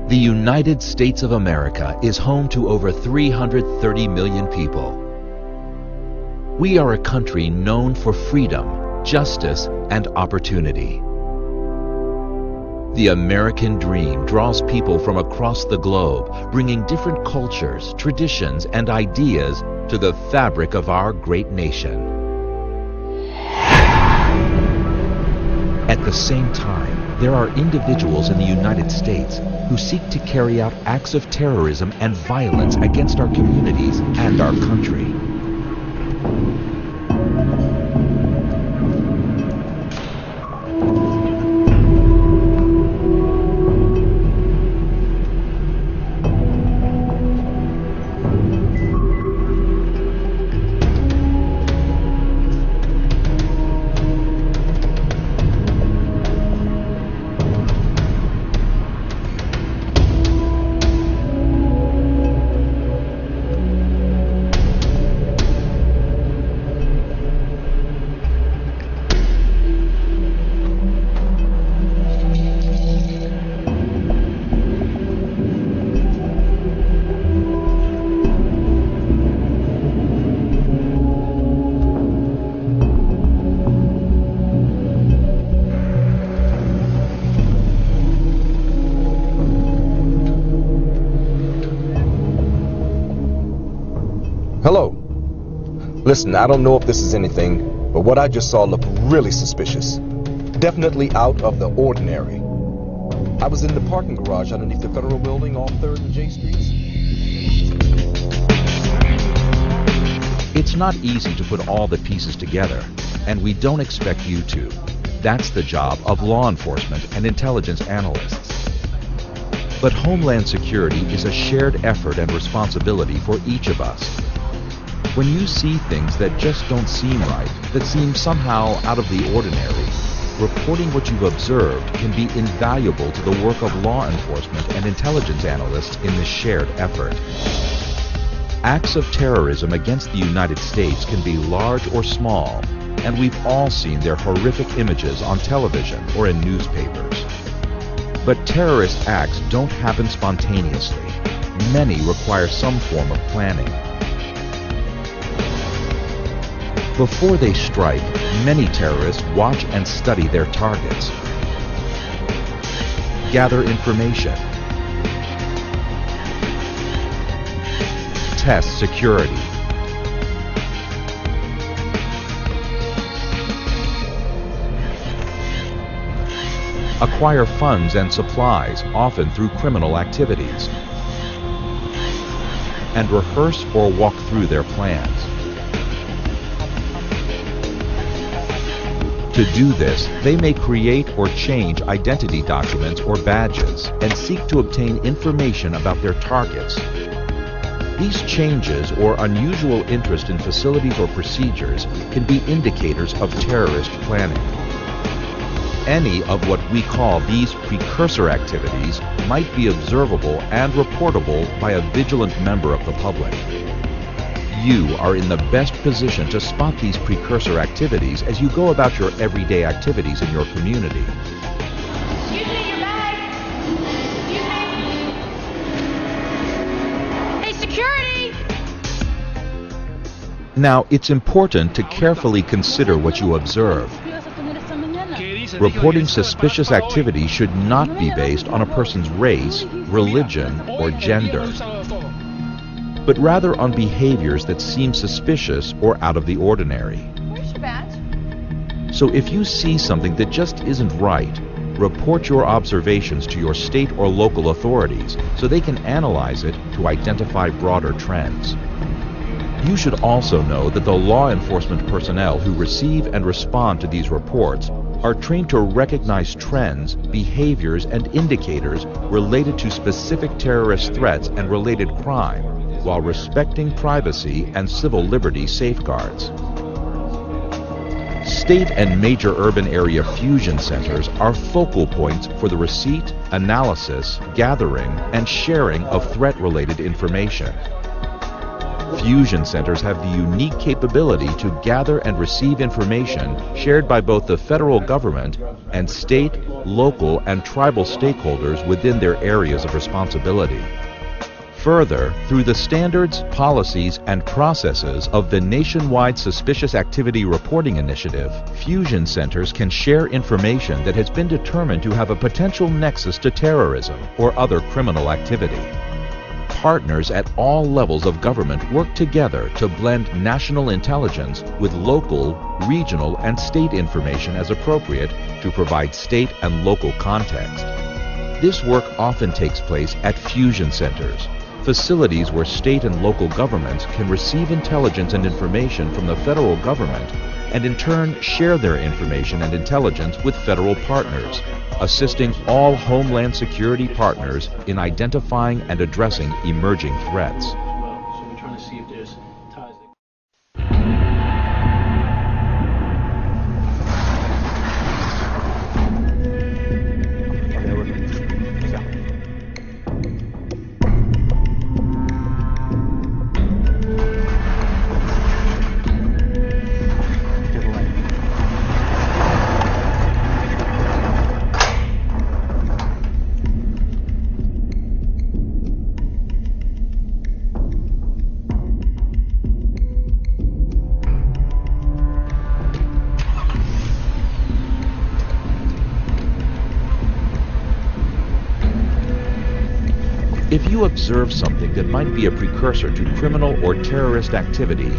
The United States of America is home to over 330 million people. We are a country known for freedom, justice, and opportunity. The American dream draws people from across the globe, bringing different cultures, traditions, and ideas to the fabric of our great nation. At the same time, there are individuals in the United States who seek to carry out acts of terrorism and violence against our communities and our country. Hello. Listen, I don't know if this is anything, but what I just saw looked really suspicious. Definitely out of the ordinary. I was in the parking garage underneath the Federal Building off 3rd and J Streets. It's not easy to put all the pieces together, and we don't expect you to. That's the job of law enforcement and intelligence analysts. But Homeland Security is a shared effort and responsibility for each of us. When you see things that just don't seem right, that seem somehow out of the ordinary, reporting what you've observed can be invaluable to the work of law enforcement and intelligence analysts in this shared effort. Acts of terrorism against the United States can be large or small, and we've all seen their horrific images on television or in newspapers. But terrorist acts don't happen spontaneously. Many require some form of planning. Before they strike, many terrorists watch and study their targets, gather information, test security, acquire funds and supplies, often through criminal activities, and rehearse or walk through their plans. To do this, they may create or change identity documents or badges and seek to obtain information about their targets. These changes or unusual interest in facilities or procedures can be indicators of terrorist planning. Any of what we call these precursor activities might be observable and reportable by a vigilant member of the public. You are in the best position to spot these precursor activities as you go about your everyday activities in your community. Excuse me, your bag! Excuse me! Hey, security! Now, it's important to carefully consider what you observe. Reporting suspicious activity should not be based on a person's race, religion, or gender, but rather on behaviors that seem suspicious or out of the ordinary. Where's your badge? So if you see something that just isn't right, report your observations to your state or local authorities so they can analyze it to identify broader trends. You should also know that the law enforcement personnel who receive and respond to these reports are trained to recognize trends, behaviors, and indicators related to specific terrorist threats and related crime, while respecting privacy and civil liberty safeguards. State and major urban area fusion centers are focal points for the receipt, analysis, gathering, and sharing of threat-related information. Fusion centers have the unique capability to gather and receive information shared by both the federal government and state, local, and tribal stakeholders within their areas of responsibility. Further, through the standards, policies, and processes of the Nationwide Suspicious Activity Reporting Initiative, Fusion centers can share information that has been determined to have a potential nexus to terrorism or other criminal activity. Partners at all levels of government work together to blend national intelligence with local, regional, and state information as appropriate to provide state and local context. This work often takes place at fusion centers, facilities where state and local governments can receive intelligence and information from the federal government and in turn share their information and intelligence with federal partners, assisting all Homeland Security partners in identifying and addressing emerging threats. So we're trying to see if there's ties. If you observe something that might be a precursor to criminal or terrorist activity,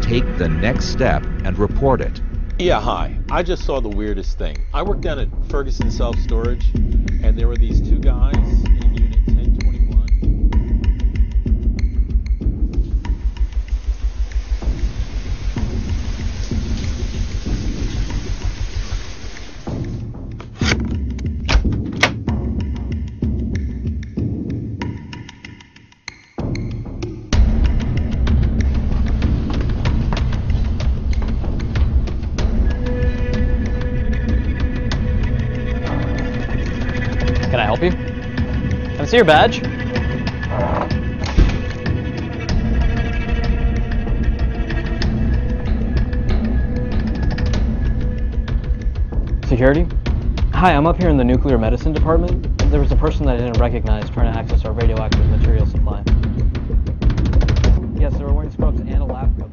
take the next step and report it. Yeah, hi. I just saw the weirdest thing. I worked down at Ferguson Self-Storage, and there were these two guys in Unit 1021. Can I help you? Can I see your badge? Security? Hi, I'm up here in the nuclear medicine department. There was a person that I didn't recognize trying to access our radioactive material supply. Yes, they were wearing scrubs and a lab coat.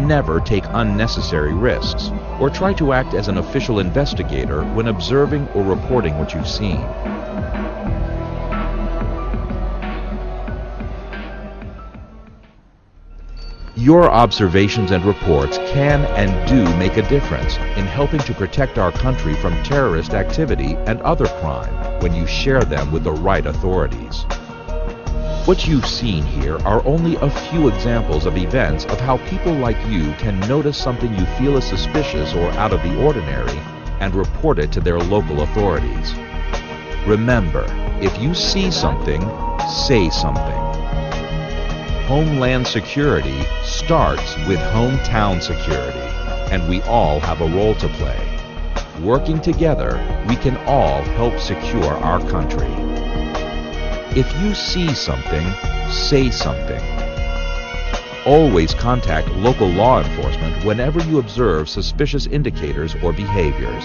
Never take unnecessary risks, or try to act as an official investigator when observing or reporting what you've seen. Your observations and reports can and do make a difference in helping to protect our country from terrorist activity and other crime when you share them with the right authorities. What you've seen here are only a few examples of events of how people like you can notice something you feel is suspicious or out of the ordinary and report it to their local authorities. Remember, if you see something, say something. Homeland Security starts with hometown security, and we all have a role to play. Working together, we can all help secure our country. If you see something, say something. Always contact local law enforcement whenever you observe suspicious indicators or behaviors.